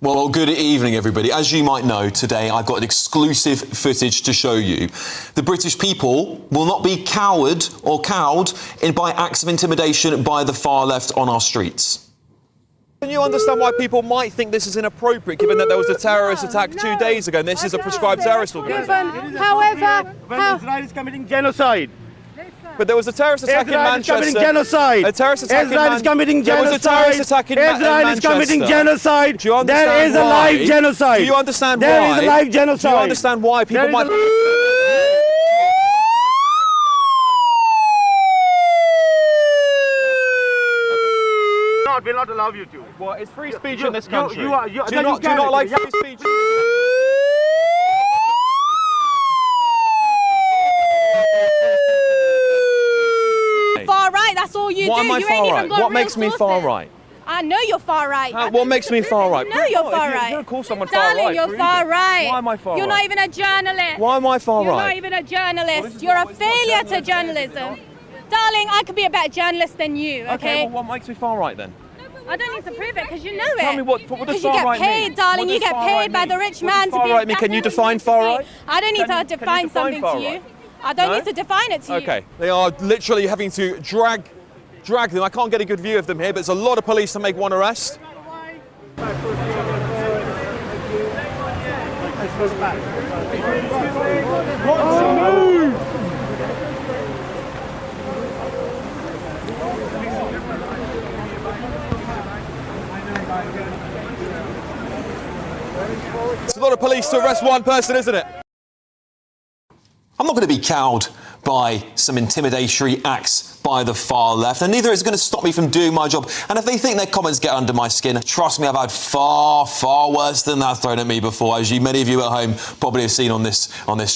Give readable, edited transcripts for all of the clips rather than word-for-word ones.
Well, good evening, everybody. As you might know, today I've got exclusive footage to show you. The British people will not be cowed or cowed by acts of intimidation by the far left on our streets. Can you understand why people might think this is inappropriate, given that there was a terrorist attack 2 days ago and this is a proscribed terrorist organisation? However, Israel is committing genocide. But there was a terrorist attack in Manchester. Israel is committing genocide. A terrorist attack Israel is committing genocide. There was a terrorist attack in Manchester. Israel is committing genocide. Do you understand there is why? a live genocide. Do you understand there why? There is a live genocide. Do you understand why people might... Will not allow you to. Well, it's free speech in this country. Do you not like free speech? Far right, that's all you do. Why am I far right? What makes me far right? I know you're far right. What makes me far right? No, you're far right. You're going to call someone far right. Darling, you're far right. Why am I far right? You're not even a journalist. Why am I far You're right? not even a journalist. You're a failure to journalism. Darling, I could be a better journalist than you, okay? Well, what makes me far right then? I don't need to prove it because you know it. Tell me what does far right mean? You get paid, darling. You get paid by the rich man to be. Far right mean? Can you define far right? I don't need to define something to you. I don't need to define it to you. Okay. They are literally having to drag them. I can't get a good view of them here, but there's a lot of police to make one arrest. It's a lot of police to arrest one person, isn't it? I'm not going to be cowed by some intimidatory acts by the far left, and neither is it going to stop me from doing my job. And if they think their comments get under my skin, trust me, I've had far, far worse than that thrown at me before, as many of you at home probably have seen on this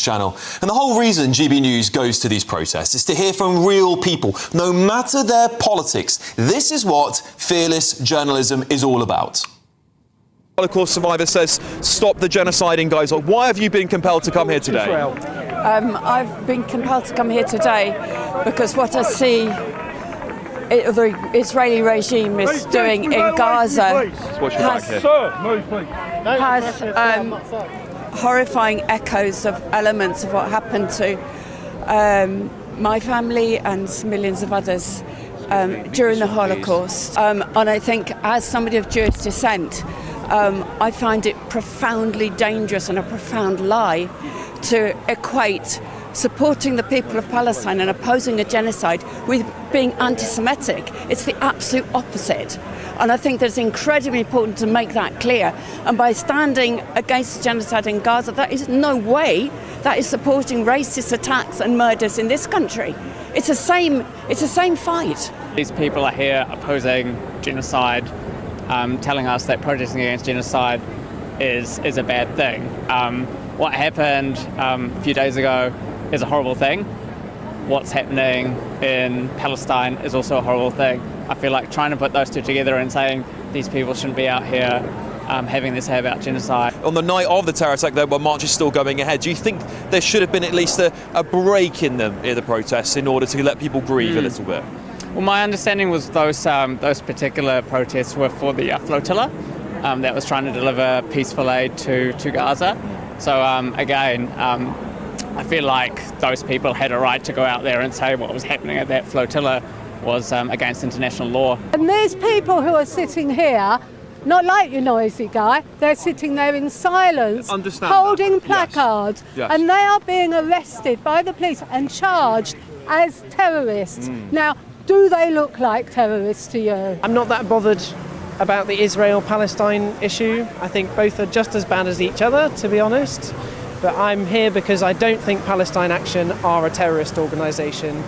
channel. And the whole reason GB News goes to these protests is to hear from real people, no matter their politics. This is what fearless journalism is all about. Holocaust survivor says, stop the genocide in Gaza. Why have you been compelled to come here today? I've been compelled to come here today because what I see the Israeli regime is doing in Gaza has horrifying echoes of elements of what happened to my family and millions of others during the Holocaust. And I think as somebody of Jewish descent, I find it profoundly dangerous and a profound lie to equate supporting the people of Palestine and opposing a genocide with being anti-Semitic. It's the absolute opposite. And I think that it's incredibly important to make that clear. And by standing against genocide in Gaza, that is no way that is supporting racist attacks and murders in this country. It's the same fight. These people are here opposing genocide, telling us that protesting against genocide is a bad thing. What happened a few days ago is a horrible thing. What's happening in Palestine is also a horrible thing. I feel like trying to put those two together and saying these people shouldn't be out here having this say about genocide. On the night of the terror attack, though, where marches still going ahead, do you think there should have been at least a break in the protests in order to let people breathe a little bit? Well, my understanding was those particular protests were for the flotilla that was trying to deliver peaceful aid to Gaza. So again, I feel like those people had a right to go out there and say what was happening at that flotilla was against international law. And these people who are sitting here, not like you noisy guy, they're sitting there in silence, holding placards, Yes. and they are being arrested by the police and charged as terrorists. Now, do they look like terrorists to you? I'm not that bothered about the Israel-Palestine issue. I think both are just as bad as each other, to be honest. But I'm here because I don't think Palestine Action are a terrorist organisation.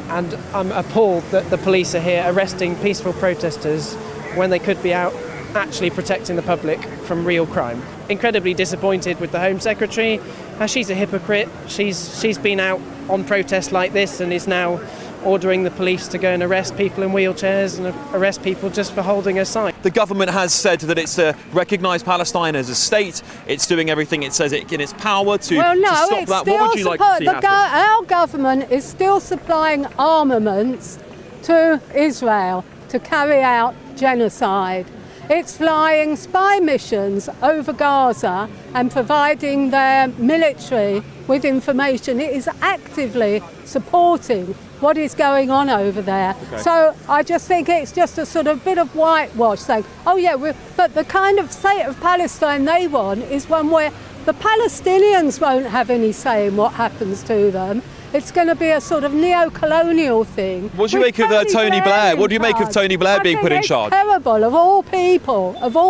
And I'm appalled that the police are here arresting peaceful protesters when they could be out actually protecting the public from real crime. Incredibly disappointed with the Home Secretary. She's a hypocrite. She's been out on protests like this and is now ordering the police to go and arrest people in wheelchairs and arrest people just for holding a sign. The government has said that it's recognise Palestine as a state. It's doing everything it says in its power to stop that. What would you like to see happen? Our government is still supplying armaments to Israel to carry out genocide. It's flying spy missions over Gaza and providing their military with information. It is actively supporting what is going on over there. Okay. So I just think it's just a sort of bit of whitewash saying, oh yeah, but the kind of state of Palestine they want is one where the Palestinians won't have any say in what happens to them. It's going to be a sort of neo-colonial thing. What do you make of Tony Blair? What do you make of Tony Blair being put in charge? It's terrible, of all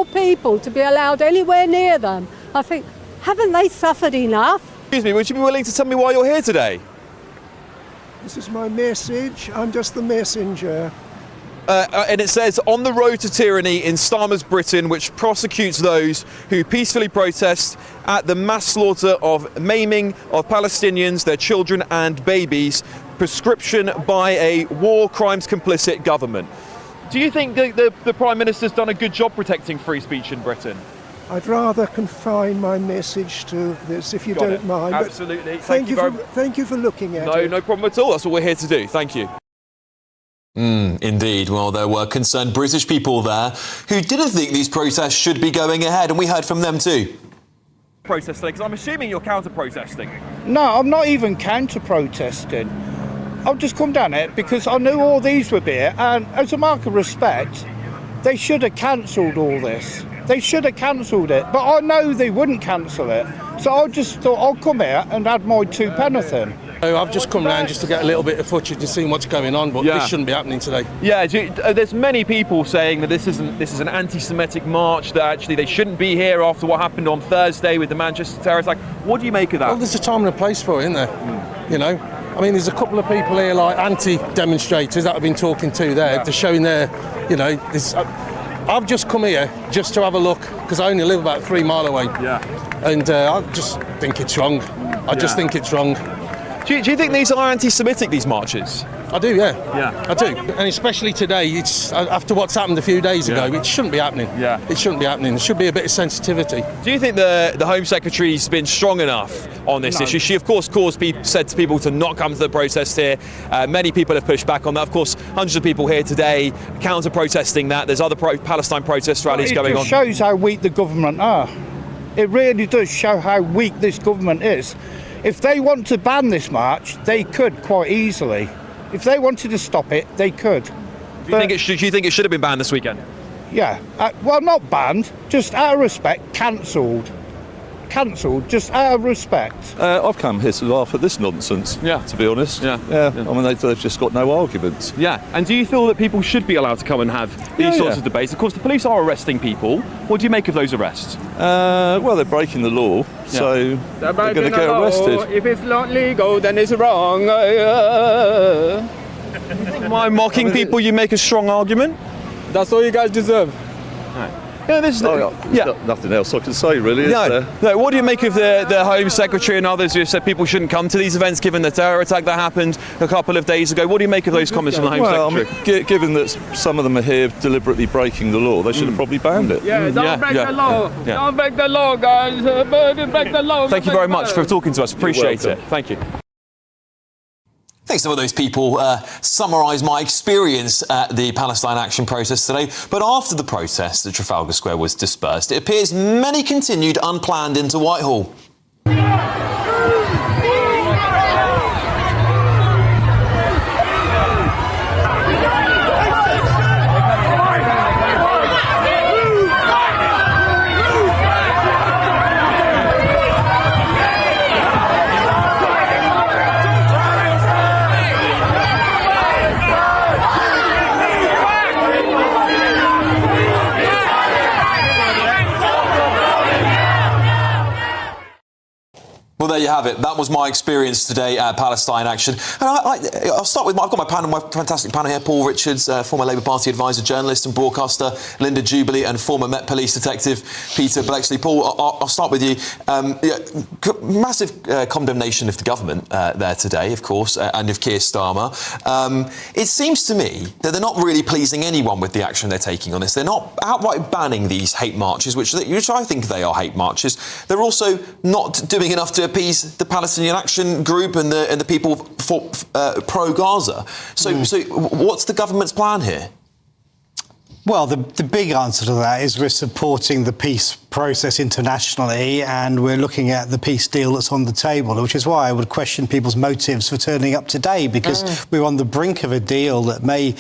people, to be allowed anywhere near them. I think, haven't they suffered enough? Excuse me, would you be willing to tell me why you're here today? This is my message. I'm just the messenger. And it says, on the road to tyranny in Starmer's Britain, which prosecutes those who peacefully protest at the mass slaughter of maiming of Palestinians, their children and babies, prescription by a war crimes complicit government. Do you think the Prime Minister's done a good job protecting free speech in Britain? I'd rather confine my message to this, if you don't mind. Absolutely. Thank you for looking at it. No problem at all. That's what we're here to do. Thank you. Indeed. Well, there were concerned British people there who didn't think these protests should be going ahead, and we heard from them too. Protesting, because I'm assuming you're counter-protesting. No, I'm not even counter-protesting. I've just come down here because I knew all these would be here, and as a mark of respect, they should have cancelled all this. They should have cancelled it, but I know they wouldn't cancel it, so I just thought I'll come here and add my 2 pence in. I've just come round just to get a little bit of footage to see what's going on, but this shouldn't be happening today. Yeah, there's many people saying that this is an anti-Semitic march, that actually they shouldn't be here after what happened on Thursday with the Manchester terror attack. What do you make of that? Well, there's a time and a place for it, isn't there? You know, I mean, there's a couple of people here, like anti-demonstrators that I've been talking to there. They're showing their, you know, this. I've just come here just to have a look because I only live about 3 miles away. Yeah. And I just think it's wrong. I just think it's wrong. Do you think these are anti-Semitic, these marches? I do, yeah. Yeah. I do. And especially today, it's after what's happened a few days ago, it shouldn't be happening. Yeah. It shouldn't be happening. There should be a bit of sensitivity. Do you think the Home Secretary's been strong enough on this issue? She, of course, said to people to not come to the protest here. Many people have pushed back on that. Of course, hundreds of people here today counter-protesting that. There's other Palestine protest rallies going on. It shows how weak the government are. It really does show how weak this government is. If they want to ban this march, they could quite easily. If they wanted to stop it, they could. Do you think it should have been banned this weekend? Yeah. Well, not banned, just out of respect, cancelled. Cancelled, just out of respect. I've come here to laugh at this nonsense, to be honest. Yeah. I mean, they've just got no arguments. Yeah. And do you feel that people should be allowed to come and have these sorts of debates? Of course, the police are arresting people. What do you make of those arrests? Well, they're breaking the law, so they're going to get arrested. If it's not legal, then it's wrong. You think by mocking people you make a strong argument? That's all you guys deserve. Yeah, there's nothing else I can say, really, is there? No, what do you make of the Home Secretary and others who have said people shouldn't come to these events given the terror attack that happened a couple of days ago? What do you make of those comments from the Home Secretary? I mean, given that some of them are here deliberately breaking the law, they should have probably banned it. Yeah, don't break the law. Don't break the law, guys. Don't break the law. Thank you very much for talking to us. Appreciate it. Thank you. I think some of those people summarise my experience at the Palestine Action protest today. But after the protest at Trafalgar Square was dispersed, it appears many continued unplanned into Whitehall. Well, there you have it. That was my experience today at Palestine Action. And I'll start with, I've got my fantastic panel here. Paul Richards, former Labour Party advisor, journalist and broadcaster. Linda Jubilee and former Met Police detective Peter Blexley. Paul, I'll start with you. Massive condemnation of the government there today, of course, and of Keir Starmer. It seems to me that they're not really pleasing anyone with the action they're taking on this. They're not outright banning these hate marches, which I think they are hate marches. They're also not doing enough to appease the Palestinian Action group and the people pro-Gaza. So what's the government's plan here? Well, the big answer to that is we're supporting the peace process internationally, and we're looking at the peace deal that's on the table, which is why I would question people's motives for turning up today, because we're on the brink of a deal that may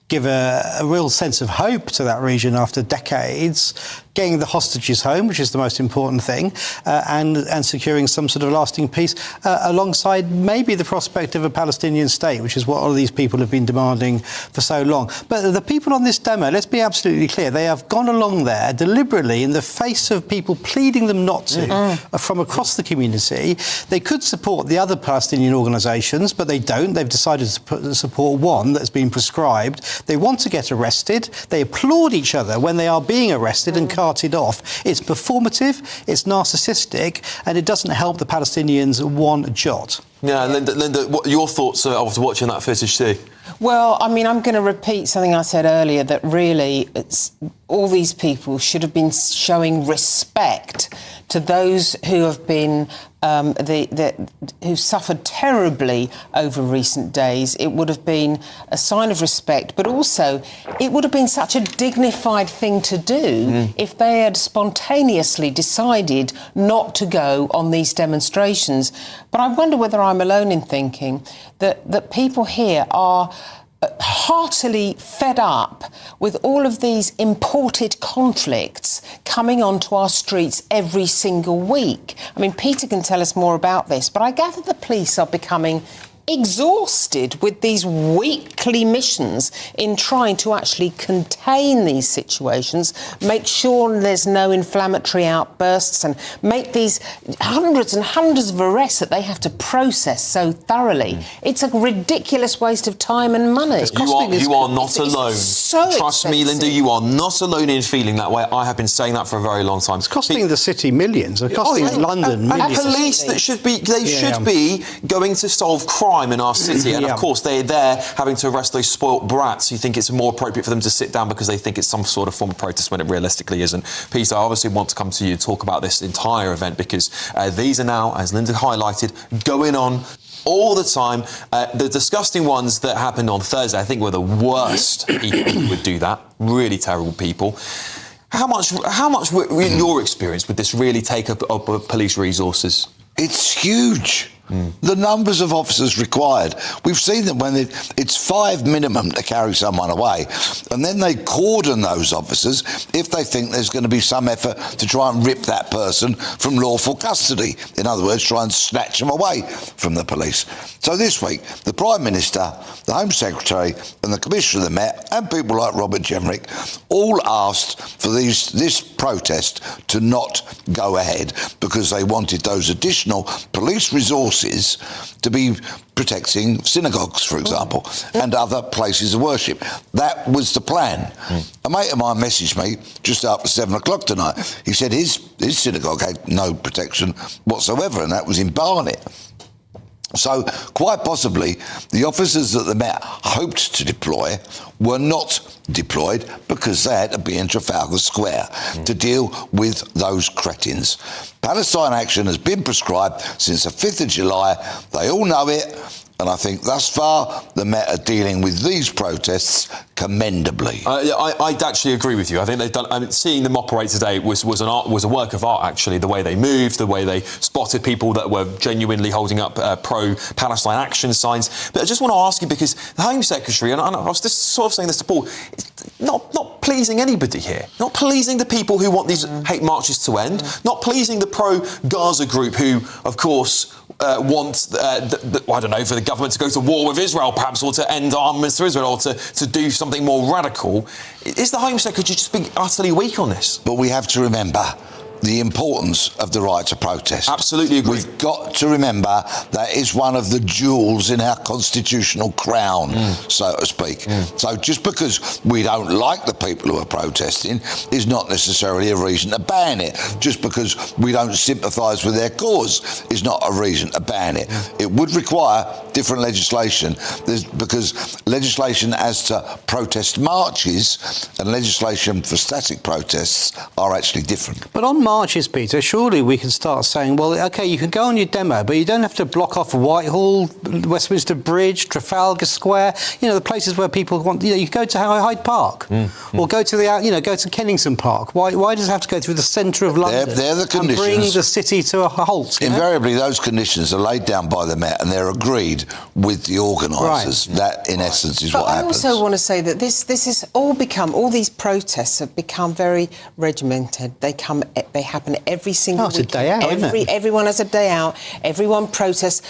give a real sense of hope to that region after decades, getting the hostages home, which is the most important thing, and securing some sort of lasting peace, alongside maybe the prospect of a Palestinian state, which is what all of these people have been demanding for so long. But the people on this demo, let's be absolutely clear, they have gone along there deliberately in the face of people pleading them not to from across the community. They could support the other Palestinian organisations, but they don't. They've decided to support one that's been proscribed. They want to get arrested. They applaud each other when they are being arrested and carted off. It's performative, it's narcissistic, and it doesn't help the Palestinians one jot. Yeah, Linda, what your thoughts after watching that footage too? Well, I mean, I'm going to repeat something I said earlier, that really all these people should have been showing respect to those who have been who suffered terribly over recent days. It would have been a sign of respect, but also it would have been such a dignified thing to do if they had spontaneously decided not to go on these demonstrations. But I wonder whether I'm alone in thinking that people here are heartily fed up with all of these imported conflicts coming onto our streets every single week. I mean, Peter can tell us more about this, but I gather the police are becoming exhausted with these weekly missions in trying to actually contain these situations, make sure there's no inflammatory outbursts, and make these hundreds and hundreds of arrests that they have to process so thoroughly. It's a ridiculous waste of time and money. You are not alone. So Trust me, Linda, you are not alone in feeling that way. I have been saying that for a very long time. It's costing the city millions. It's costing London millions. Police that should be going to solve crime in our city, and of course they're there having to arrest those spoilt brats who think it's more appropriate for them to sit down because they think it's some sort of form of protest when it realistically isn't. Peter, I obviously want to come to you and talk about this entire event because these are now, as Linda highlighted, going on all the time. The disgusting ones that happened on Thursday, I think, were the worst people who would do that. Really terrible people. How much, in your experience, would this really take up of police resources? It's huge. The numbers of officers required. We've seen them when it's 5 minimum to carry someone away, and then they cordon those officers if they think there's going to be some effort to try and rip that person from lawful custody. In other words, try and snatch them away from the police. So this week, the Prime Minister, the Home Secretary and the Commissioner of the Met and people like Robert Jenrick all asked for this protest to not go ahead because they wanted those additional police resources to be protecting synagogues, for example, and other places of worship. That was the plan. A mate of mine messaged me just after 7 o'clock tonight. He said his synagogue had no protection whatsoever, and that was in Barnet. So, quite possibly, the officers that the Met hoped to deploy were not deployed because they had to be in Trafalgar Square to deal with those cretins. Palestine Action has been proscribed since the 5th of July. They all know it. And I think thus far the Met are dealing with these protests commendably. I'd actually agree with you. I think they've done. I mean, seeing them operate today was a work of art. Actually, the way they moved, the way they spotted people that were genuinely holding up pro-Palestine Action signs. But I just want to ask you, because the Home Secretary, and I was just sort of saying this to Paul, not pleasing anybody here, not pleasing the people who want these hate marches to end, not pleasing the pro-Gaza group who, of course, want, I don't know, for the government to go to war with Israel, perhaps, or to end armaments to Israel, or to do something more radical. Is the Home Secretary just being utterly weak on this? But we have to remember the importance of the right to protest. Absolutely agree. We've got to remember that is one of the jewels in our constitutional crown, so to speak. So just because we don't like the people who are protesting is not necessarily a reason to ban it. Just because we don't sympathise with their cause is not a reason to ban it. It would require different legislation, because legislation as to protest marches and legislation for static protests are actually different. But on marches, Peter, surely we can start saying, well, OK, you can go on your demo, but you don't have to block off Whitehall, Westminster Bridge, Trafalgar Square, the places where people want, you go to Hyde Park or go to go to Kennington Park. Why does it have to go through the centre of London they're the conditions, and bring the city to a halt? Invariably, those conditions are laid down by the Met and they're agreed with the organisers. Right. That, in essence, is what happens. I also want to say that this is all these protests have become very regimented. They happen every single week. It's a day out, isn't it? Everyone has a day out. Everyone protests.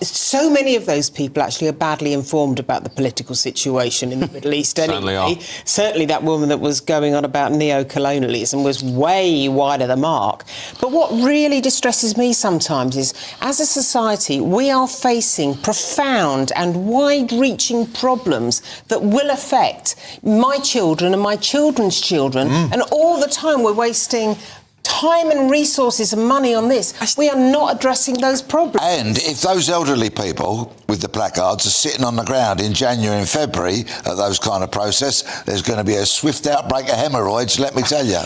So many of those people actually are badly informed about the political situation in the Middle East anyway. Certainly that woman that was going on about neo-colonialism was way wide of the mark. But what really distresses me sometimes is, as a society, we are facing profound and wide-reaching problems that will affect my children and my children's children, and all the time we're wasting time and resources and money on this. We are not addressing those problems. And if those elderly people with the placards are sitting on the ground in January and February at those kind of protests, there's going to be a swift outbreak of hemorrhoids, let me tell you.